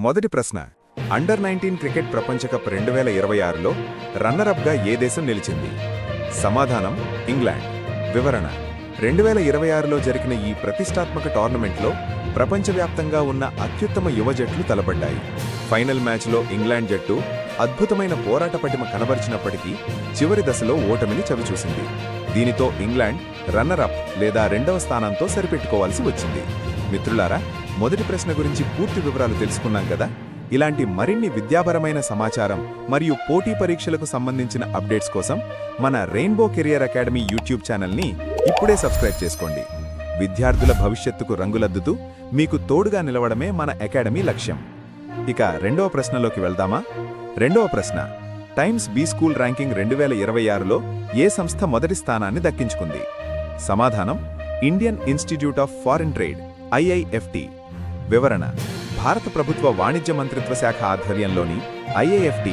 మొదటి ప్రశ్న under 19 cricket ప్రపంచ కప్ 2026లో రన్నరప్గా ఏ దేశం నిలిచింది? సమాధానం ఇంగ్లాండ్. వివరణ 2026లో జరిగిన ఈ ప్రతిష్టాత్మక టోర్నమెంట్లో ప్రపంచవ్యాప్తంగా ఉన్న అత్యుత్తమ యువ జట్లు తలపడ్డాయి. ఫైనల్ మ్యాచ్లో ఇంగ్లాండ్ జట్టు అద్భుతమైన పోరాట పటిమ కనబరిచినప్పటికీ చివరి దశలో ఓటమిని చవిచూసింది. దీనితో ఇంగ్లాండ్ రన్నరప్ లేదా రెండవ స్థానంతో సరిపెట్టుకోవాల్సి వచ్చింది. మిత్రులారా, మొదటి ప్రశ్న గురించి పూర్తి వివరాలు తెలుసుకున్నాం కదా. ఇలాంటి మరిన్ని విద్యాపరమైన సమాచారం మరియు పోటీ పరీక్షలకు సంబంధించిన అప్డేట్స్ కోసం మన రెయిన్బో కెరియర్ అకాడమీ యూట్యూబ్ ఛానల్ని ఇప్పుడే సబ్స్క్రైబ్ చేసుకోండి. విద్యార్థుల భవిష్యత్తుకు రంగులద్దుతూ మీకు తోడుగా నిలవడమే మన అకాడమీ లక్ష్యం. ఇక రెండవ ప్రశ్నలోకి వెళ్దామా? రెండవ ప్రశ్న టైమ్స్ బి స్కూల్ ర్యాంకింగ్ 2026లో ఏ సంస్థ మొదటి స్థానాన్ని దక్కించుకుంది? సమాధానం Indian institute of foreign trade IIFT. వివరణ భారత ప్రభుత్వ వాణిజ్య మంత్రిత్వ శాఖ ఆధ్వర్యంలోని IIFT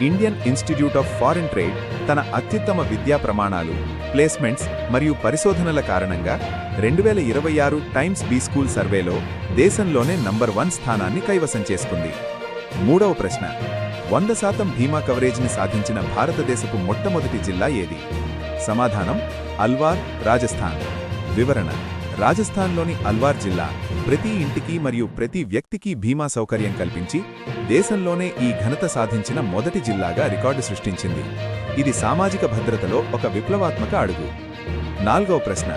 Indian institute of foreign trade తన అత్యుత్తమ విద్యా ప్రమాణాలు, ప్లేస్మెంట్స్ మరియు పరిశోధనల కారణంగా 2026 టైమ్స్ బి స్కూల్ సర్వేలో దేశంలోనే నంబర్ 1 స్థానాన్ని కైవసం చేసుకుంది. మూడవ ప్రశ్న 100% బీమా కవరేజ్ని సాధించిన భారతదేశపు మొట్టమొదటి జిల్లా ఏది? సమాధానం అల్వార్, రాజస్థాన్. వివరణ రాజస్థాన్లోని అల్వార్ జిల్లా ప్రతి ఇంటికి మరియు ప్రతి వ్యక్తికి బీమా సౌకర్యం కల్పించి దేశంలోనే ఈ ఘనత సాధించిన మొదటి జిల్లాగా రికార్డు సృష్టించింది. ఇది సామాజిక భద్రతలో ఒక విప్లవాత్మక అడుగు. నాలుగవ ప్రశ్న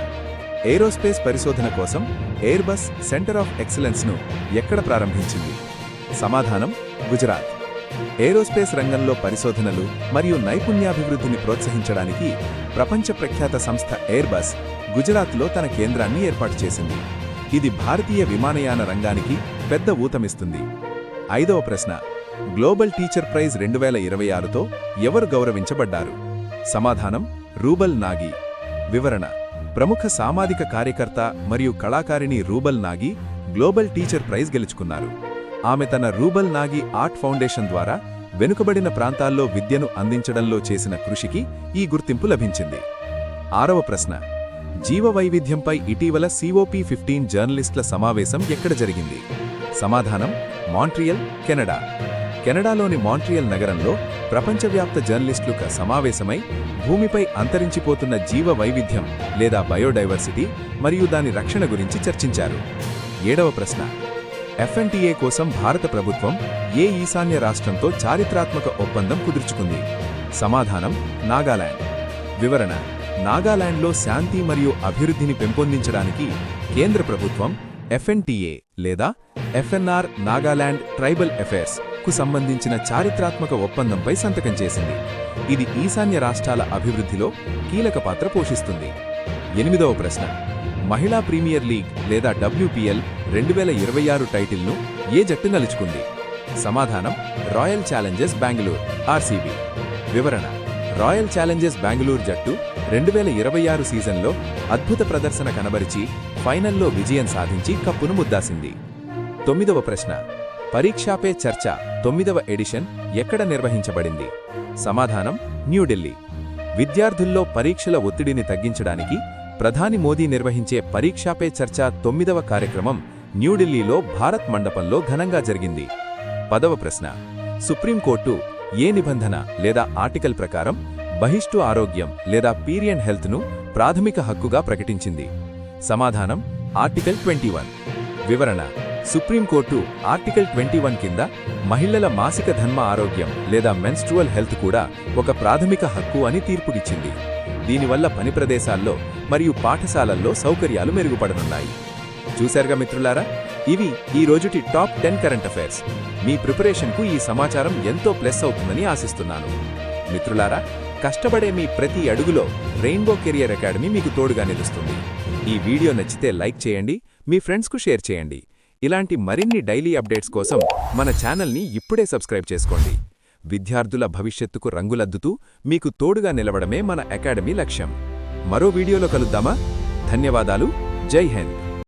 ఏరోస్పేస్ పరిశోధన కోసం ఎయిర్బస్ సెంటర్ ఆఫ్ ఎక్సలెన్స్ను ఎక్కడ ప్రారంభించింది? సమాధానం గుజరాత్. ఏరోస్పేస్ రంగంలో పరిశోధనలు మరియు నైపుణ్యాభివృద్ధిని ప్రోత్సహించడానికి ప్రపంచ ప్రఖ్యాత సంస్థ ఎయిర్బస్ గుజరాత్లో తన కేంద్రాన్ని ఏర్పాటు చేసింది. ఇది భారతీయ విమానయాన రంగానికి పెద్ద ఊతమిస్తుంది. ఐదవ ప్రశ్న గ్లోబల్ టీచర్ ప్రైజ్ 2026తో ఎవరు గౌరవించబడ్డారు? సమాధానం రూబల్ నాగి. వివరణ ప్రముఖ సామాజిక కార్యకర్త మరియు కళాకారిణి Rubal Nagi global teacher prize గెలుచుకున్నారు. ఆమె తన రూబల్ నాగి ఆర్ట్ ఫౌండేషన్ ద్వారా వెనుకబడిన ప్రాంతాల్లో విద్యను అందించడంలో చేసిన కృషికి ఈ గుర్తింపు లభించింది. ఆరవ ప్రశ్న జీవవైవిధ్యంపై ఇటీవల COP15 జర్నలిస్టుల సమావేశం ఎక్కడ జరిగింది? సమాధానం మాంట్రియల్, కెనడా. కెనడాలోని మాంట్రియల్ నగరంలో ప్రపంచవ్యాప్త జర్నలిస్టుల సమావేశమై భూమిపై అంతరించిపోతున్న జీవ వైవిధ్యం లేదా బయోడైవర్సిటీ మరియు దాని రక్షణ గురించి చర్చించారు. ఏడవ ప్రశ్న FNTA కోసం భారత ప్రభుత్వం ఏ ఈశాన్య రాష్ట్రంతో చారిత్రాత్మక ఒప్పందం కుదుర్చుకుంది? సమాధానం నాగాలాండ్. వివరణ నాగాలాండ్లో శాంతి మరియు అభివృద్ధిని పెంపొందించడానికి కేంద్ర ప్రభుత్వం FNTA లేదా FNR నాగాలాండ్ ట్రైబల్ అఫైర్స్ కు సంబంధించిన చారిత్రాత్మక ఒప్పందంపై సంతకం చేసింది. ఇది ఈశాన్య రాష్ట్రాల అభివృద్ధిలో కీలక పాత్ర పోషిస్తుంది. ఎనిమిదవ ప్రశ్న మహిళా ప్రీమియర్ లీగ్ లేదా WPL 2026 టైటిల్ను ఏ జట్టు గెలుచుకుంది? సమాధానం రాయల్ ఛాలెంజర్స్ బెంగళూరు RCB. వివరణ రాయల్ ఛాలెంజర్స్ బెంగళూరు జట్టు 2026 సీజన్లో అద్భుత ప్రదర్శన కనబరిచి ఫైనల్లో విజయం సాధించి కప్పును ముద్దాసింది. తొమ్మిదవ ప్రశ్న పరీక్షా పే చర్చ 9వ ఎడిషన్ ఎక్కడ నిర్వహించబడింది? సమాధానం న్యూఢిల్లీ. విద్యార్థుల్లో పరీక్షల ఒత్తిడిని తగ్గించడానికి ప్రధాని మోదీ నిర్వహించే పరీక్షా పే చర్చ 9వ కార్యక్రమం న్యూఢిల్లీలో భారత్ మండపంలో ఘనంగా జరిగింది. 10వ ప్రశ్న సుప్రీంకోర్టు ఏ నిబంధన లేదా ఆర్టికల్ ప్రకారం బహిష్టు ఆరోగ్యం లేదా పీరియడ్ హెల్త్ను ప్రాథమిక హక్కుగా ప్రకటించింది? సమాధానం ఆర్టికల్ 21. వివరణ సుప్రీంకోర్టు ఆర్టికల్ 21 కింద మహిళల మాసిక ధర్మ ఆరోగ్యం లేదా మెన్స్ట్రువల్ హెల్త్ కూడా ఒక ప్రాథమిక హక్కు అని తీర్పునిచ్చింది. దీనివల్ల పని ప్రదేశాల్లో మరియు పాఠశాలల్లో సౌకర్యాలు మెరుగుపడనున్నాయి. చూశారుగా మిత్రులారా, ఇవి ఈ రోజుటి టాప్ 10 కరెంట్ అఫైర్స్. మీ ప్రిపరేషన్కు ఈ సమాచారం ఎంతో ప్లస్ అవుతుందని ఆశిస్తున్నాను. మిత్రులారా, కష్టపడే మీ ప్రతి అడుగులో రెయిన్బో కెరియర్ అకాడమీ మీకు తోడుగా నిలుస్తుంది. ఈ వీడియో నచ్చితే లైక్ చేయండి, మీ ఫ్రెండ్స్కు షేర్ చేయండి. ఇలాంటి మరిన్ని డైలీ అప్డేట్స్ కోసం మన ఛానల్ని ఇప్పుడే సబ్స్క్రైబ్ చేసుకోండి. విద్యార్థుల భవిష్యత్తుకు రంగులద్దుతూ మీకు తోడుగా నిలవడమే మన అకాడమీ లక్ష్యం. మరో వీడియోలో కలుద్దామా? ధన్యవాదాలు. జై హింద్.